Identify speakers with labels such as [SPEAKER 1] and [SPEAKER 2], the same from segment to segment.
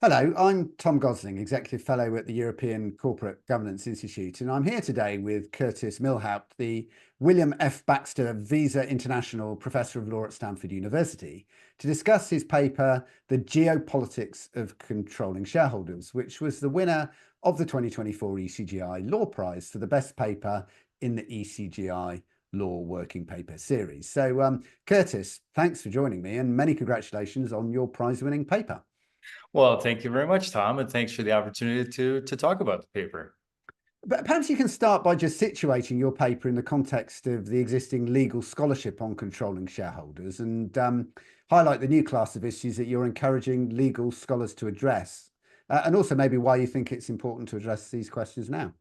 [SPEAKER 1] Hello, I'm Tom Gosling, Executive Fellow at the European Corporate Governance Institute, and I'm here today with Curtis Milhaupt, the William F. Baxter-Visa International Professor of Law at Stanford University, to discuss his paper, The Geopolitics of Controlling Shareholders, which was the winner of the 2024 ECGI Law Prize for the best paper in the ECGI Law Working Paper Series. So, Curtis, thanks for joining me, and many congratulations on your prize-winning paper.
[SPEAKER 2] Well, thank you very much, Tom, and thanks for the opportunity to talk about the paper.
[SPEAKER 1] But perhaps you can start by just situating your paper in the context of the existing legal scholarship on controlling shareholders and highlight the new class of issues that you're encouraging legal scholars to address, and also maybe why you think it's important to address these questions now.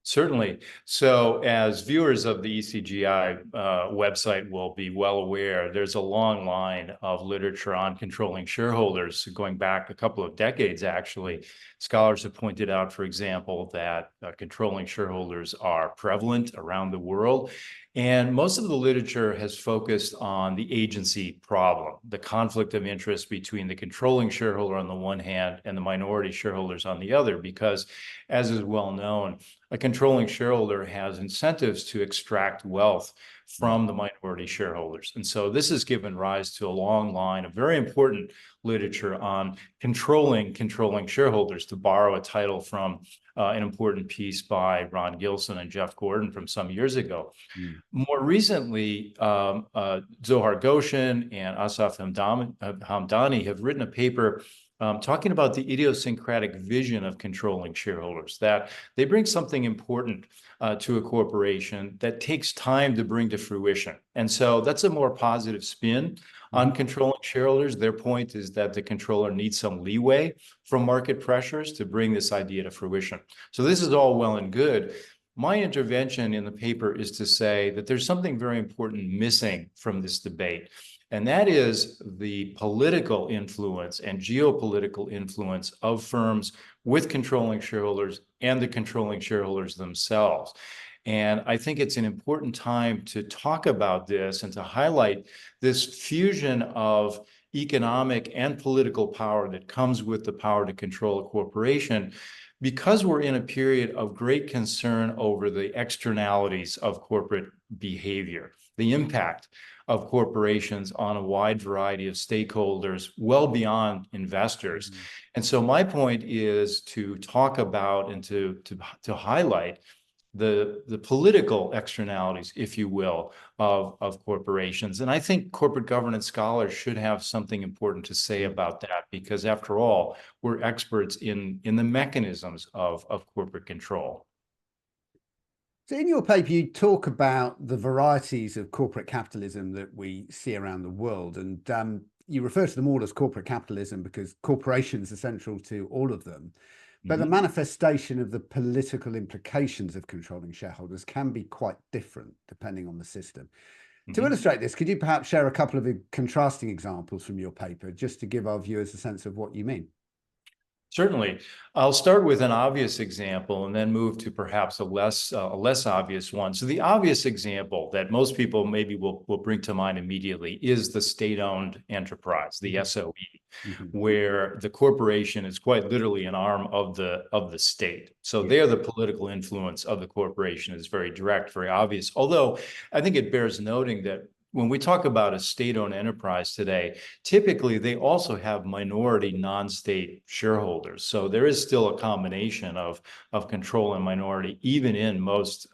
[SPEAKER 2] Certainly. So as viewers of the ECGI website will be well aware, there's a long line of literature on controlling shareholders going back a couple of decades, actually. Scholars have pointed out, for example, that controlling shareholders are prevalent around the world. And most of the literature has focused on the agency problem, the conflict of interest between the controlling shareholder on the one hand and the minority shareholders on the other, because as is well known, a controlling shareholder has incentives to extract wealth from the minority shareholders. And so this has given rise to a long line of very important literature on controlling shareholders, to borrow a title from an important piece by Ron Gilson and Jeff Gordon from some years ago. More recently, Zohar Goshen and Asaf Hamdani have written a paper talking about the idiosyncratic vision of controlling shareholders, that they bring something important to a corporation that takes time to bring to fruition. And so that's a more positive spin on controlling shareholders. Their point is that the controller needs some leeway from market pressures to bring this idea to fruition. So this is all well and good. My intervention in the paper is to say that there's something very important missing from this debate, and that is the political influence and geopolitical influence of firms with controlling shareholders and the controlling shareholders themselves. And I think it's an important time to talk about this and to highlight this fusion of economic and political power that comes with the power to control a corporation, because we're in a period of great concern over the externalities of corporate behavior, the impact of corporations on a wide variety of stakeholders, well beyond investors. And so my point is to talk about and to highlight the political externalities, if you will, of corporations. And I think corporate governance scholars should have something important to say about that, because after all, we're experts in the mechanisms of corporate control.
[SPEAKER 1] So in your paper, you talk about the varieties of corporate capitalism that we see around the world, and you refer to them all as corporate capitalism because corporations are central to all of them. But the manifestation of the political implications of controlling shareholders can be quite different depending on the system. To illustrate this, could you perhaps share a couple of contrasting examples from your paper, just to give our viewers a sense of what you mean?
[SPEAKER 2] Certainly. I'll start with an obvious example and then move to perhaps a less obvious one. So the obvious example that most people maybe will bring to mind immediately is the state-owned enterprise, the SOE, where the corporation is quite literally an arm of the state. So there, the political influence of the corporation is very direct, very obvious. Although I think it bears noting that when we talk about a state-owned enterprise today, typically they also have minority non-state shareholders. So there is still a combination of control and minority, even in most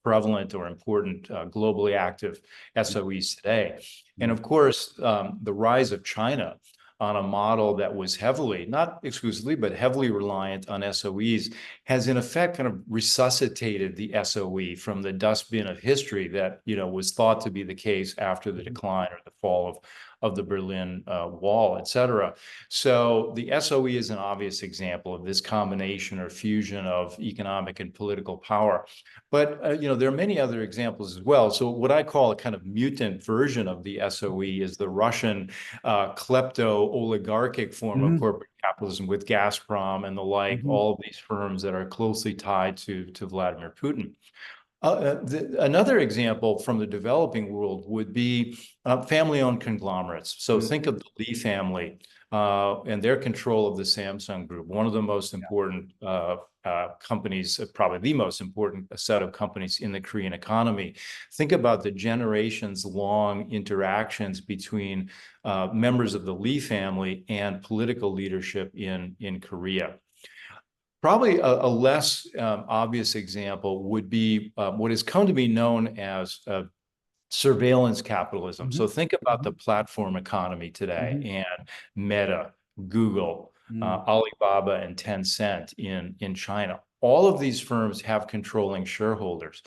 [SPEAKER 2] prevalent or important globally active SOEs today. And of course, the rise of China on a model that was heavily, not exclusively, but heavily reliant on SOEs, has in effect kind of resuscitated the SOE from the dustbin of history that, was thought to be the case after the decline or the fall of the Berlin Wall, et cetera. So the SOE is an obvious example of this combination or fusion of economic and political power. But, there are many other examples as well. So what I call a kind of mutant version of the SOE is the Russian klepto-oligarchic form of corporate capitalism with Gazprom and the like, all of these firms that are closely tied to Vladimir Putin. Another example from the developing world would be family-owned conglomerates. So think of the Lee family and their control of the Samsung Group, one of the most important companies, probably the most important set of companies in the Korean economy. Think about the generations-long interactions between members of the Lee family and political leadership in Korea. Probably a less obvious example would be what has come to be known as surveillance capitalism. So think about the platform economy today and Meta, Google, Alibaba, and Tencent in China. All of these firms have controlling shareholders,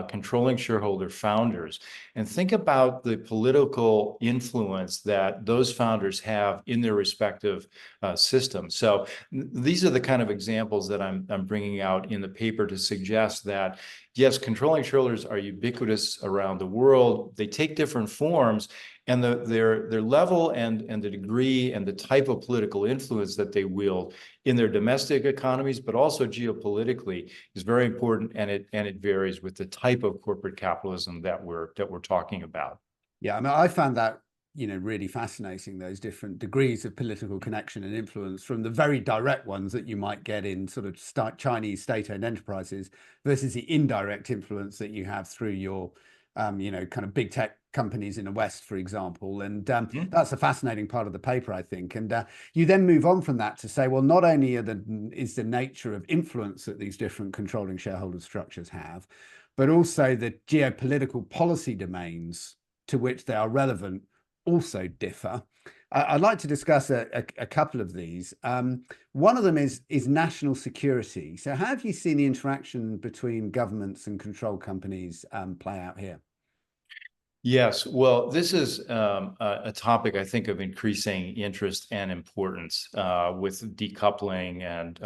[SPEAKER 2] controlling shareholder founders. And think about the political influence that those founders have in their respective systems. So these are the kind of examples that I'm bringing out in the paper to suggest that, yes, controlling shareholders are ubiquitous around the world. They take different forms, and their level and the degree and the type of political influence that they wield in their domestic economies, but also geopolitically, is very important, and it varies with the type of corporate capitalism that we're talking about.
[SPEAKER 1] Yeah, I mean, I found that, really fascinating, those different degrees of political connection and influence, from the very direct ones that you might get in sort of Chinese state-owned enterprises versus the indirect influence that you have through your, kind of big tech companies in the West, for example. And that's a fascinating part of the paper, I think. And you then move on from that to say, well, not only is the nature of influence that these different controlling shareholder structures have, but also the geopolitical policy domains to which they are relevant also differ. I'd like to discuss a couple of these. One of them is national security. So how have you seen the interaction between governments and control companies play out here?
[SPEAKER 2] Yes, well, this is a topic, I think, of increasing interest and importance with decoupling and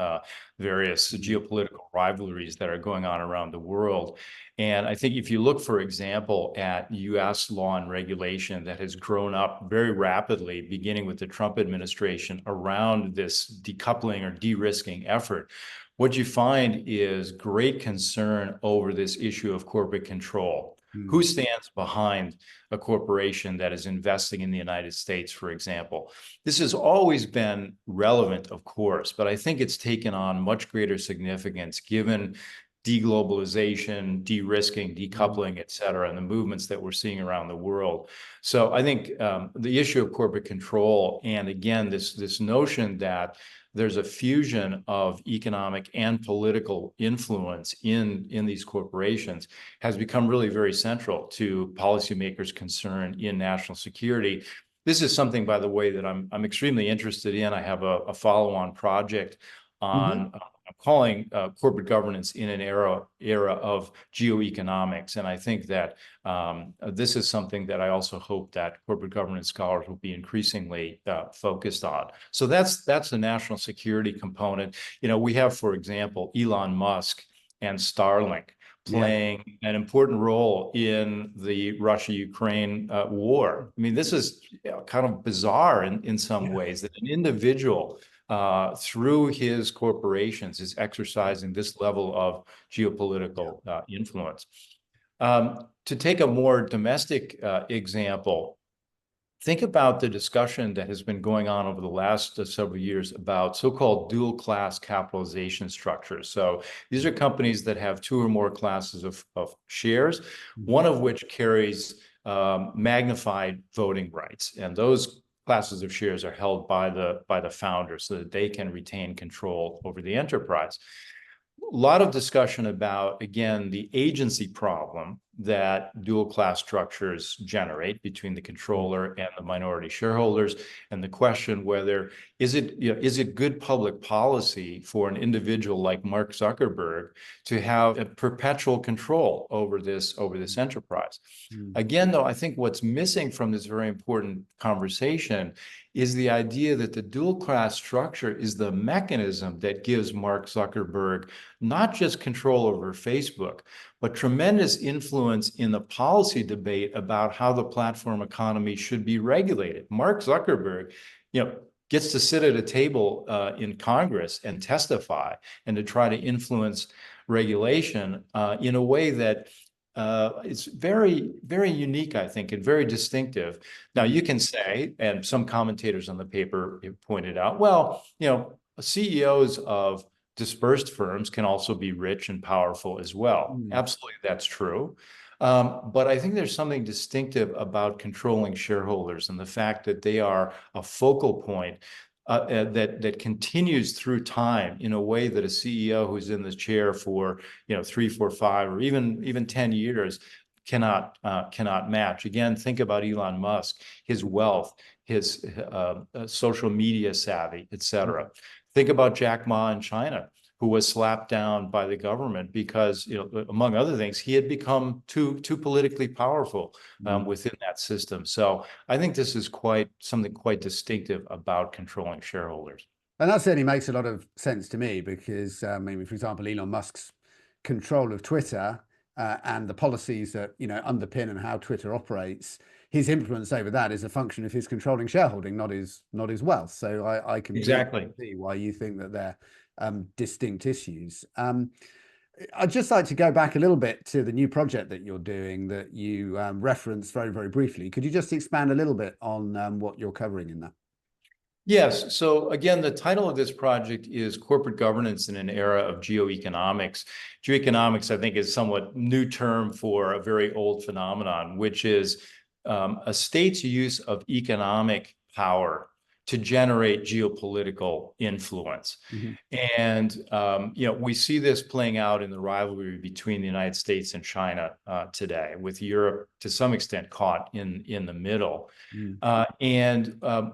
[SPEAKER 2] various geopolitical rivalries that are going on around the world. And I think if you look, for example, at US law and regulation that has grown up very rapidly, beginning with the Trump administration, around this decoupling or de-risking effort, what you find is great concern over this issue of corporate control. Who stands behind a corporation that is investing in the United States, for example? This has always been relevant, of course, but I think it's taken on much greater significance given deglobalization, de-risking, decoupling, et cetera, and the movements that we're seeing around the world. So I think the issue of corporate control, and again, this notion that there's a fusion of economic and political influence in these corporations, has become really very central to policymakers' concern in national security. This is something, by the way, that I'm extremely interested in. I have a follow-on project on I'm calling corporate governance in an era of geoeconomics. And I think that this is something that I also hope that corporate governance scholars will be increasingly focused on. So that's the national security component. We have, for example, Elon Musk and Starlink playing an important role in the Russia-Ukraine war. I mean, this is kind of bizarre in some ways, that an individual through his corporations is exercising this level of geopolitical influence. To take a more domestic example, think about the discussion that has been going on over the last several years about so-called dual class capitalization structures. So these are companies that have two or more classes of shares, one of which carries magnified voting rights. And those classes of shares are held by the founders so that they can retain control over the enterprise. A lot of discussion about, again, the agency problem that dual class structures generate between the controller and the minority shareholders, and the question whether is it good public policy for an individual like Mark Zuckerberg to have a perpetual control over this enterprise. Again, though, I think what's missing from this very important conversation is the idea that the dual class structure is the mechanism that gives Mark Zuckerberg not just control over Facebook, but tremendous influence in the policy debate about how the platform economy should be regulated. Mark Zuckerberg, gets to sit at a table in Congress and testify and to try to influence regulation in a way that it's very, very unique, I think, and very distinctive. Now, you can say, and some commentators on the paper have pointed out, well, CEOs of dispersed firms can also be rich and powerful as well.
[SPEAKER 1] Mm.
[SPEAKER 2] Absolutely, that's true. But I think there's something distinctive about controlling shareholders and the fact that they are a focal point that continues through time in a way that a CEO who's in the chair for 3, 4, 5, or even 10 years cannot match. Again, think about Elon Musk, his wealth, his social media savvy, etc. Think about Jack Ma in China, who was slapped down by the government because, among other things, he had become too politically powerful within that system. So I think this is something quite distinctive about controlling shareholders.
[SPEAKER 1] And that certainly makes a lot of sense to me because, maybe, for example, Elon Musk's control of Twitter and the policies that underpin and how Twitter operates, his influence over that is a function of his controlling shareholding, not his wealth. So I can
[SPEAKER 2] Exactly
[SPEAKER 1] see why you think that they're distinct issues. I'd just like to go back a little bit to the new project that you're doing that you referenced very, very briefly. Could you just expand a little bit on what you're covering in that?
[SPEAKER 2] Yes. So again, the title of this project is Corporate Governance in an Era of Geoeconomics. Geoeconomics, I think, is a somewhat new term for a very old phenomenon, which is a state's use of economic power to generate geopolitical influence.
[SPEAKER 1] Mm-hmm.
[SPEAKER 2] And, we see this playing out in the rivalry between the United States and China today, with Europe to some extent caught in the middle.
[SPEAKER 1] Mm.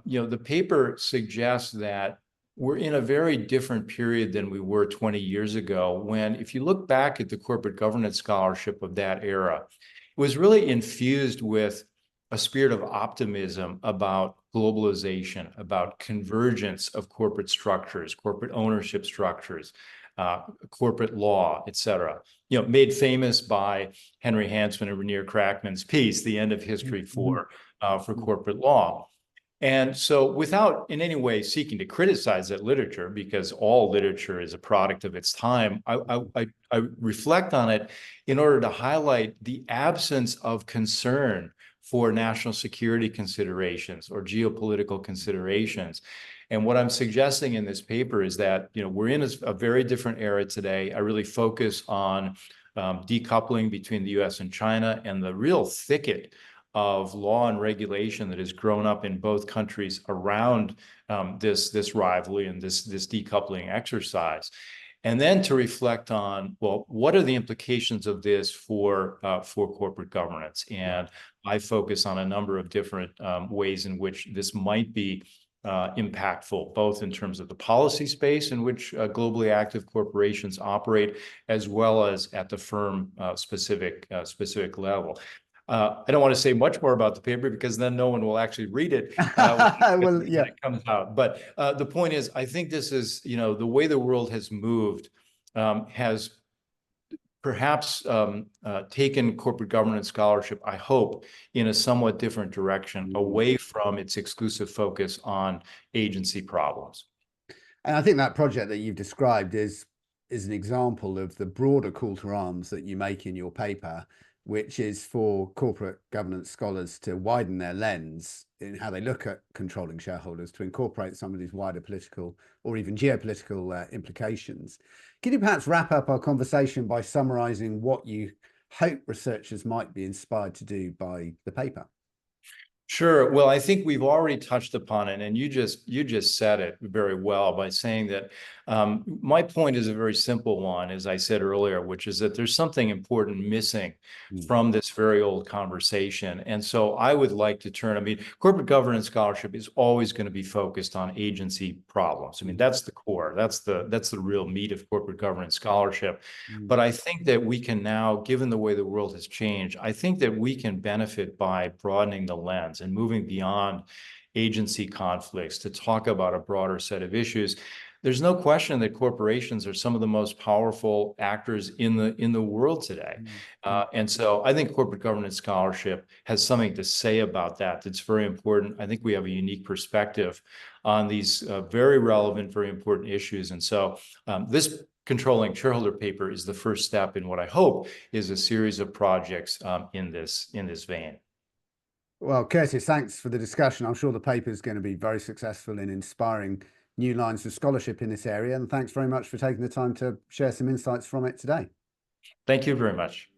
[SPEAKER 2] The paper suggests that we're in a very different period than we were 20 years ago, when, if you look back at the corporate governance scholarship of that era, it was really infused with a spirit of optimism about globalization, about convergence of corporate structures, corporate ownership structures, corporate law, et cetera. Made famous by Henry Hansman and Rainier Crackman's piece, The End of History for Corporate Law. And so, without in any way seeking to criticize that literature, because all literature is a product of its time, I reflect on it in order to highlight the absence of concern for national security considerations or geopolitical considerations. And what I'm suggesting in this paper is that, we're in a very different era today. I really focus on decoupling between the US and China and the real thicket of law and regulation that has grown up in both countries around this rivalry and this decoupling exercise. And then to reflect on, well, what are the implications of this for corporate governance? And I focus on a number of different ways in which this might be impactful, both in terms of the policy space in which globally active corporations operate, as well as at the firm specific level. I don't want to say much more about the paper because then no one will actually read it when it comes out. But the point is, I think this is, the way the world has moved has perhaps taken corporate governance scholarship, I hope, in a somewhat different direction, away from its exclusive focus on agency problems.
[SPEAKER 1] And I think that project that you've described is an example of the broader call to arms that you make in your paper, which is for corporate governance scholars to widen their lens in how they look at controlling shareholders, to incorporate some of these wider political or even geopolitical implications. Can you perhaps wrap up our conversation by summarizing what you hope researchers might be inspired to do by the paper?
[SPEAKER 2] Sure. Well, I think we've already touched upon it, and you just said it very well by saying that my point is a very simple one, as I said earlier, which is that there's something important missing from this very old conversation. And so I would like to corporate governance scholarship is always going to be focused on agency problems. That's the core. That's the real meat of corporate governance scholarship. But I think that we can now, given the way the world has changed, I think that we can benefit by broadening the lens and moving beyond agency conflicts to talk about a broader set of issues. There's no question that corporations are some of the most powerful actors in the world today. And so I think corporate governance scholarship has something to say about that. That's very important. I think we have a unique perspective on these very relevant, very important issues. And so this controlling shareholder paper is the first step in what I hope is a series of projects in this vein.
[SPEAKER 1] Well, Curtis, thanks for the discussion. I'm sure the paper is going to be very successful in inspiring new lines of scholarship in this area. And thanks very much for taking the time to share some insights from it today.
[SPEAKER 2] Thank you very much.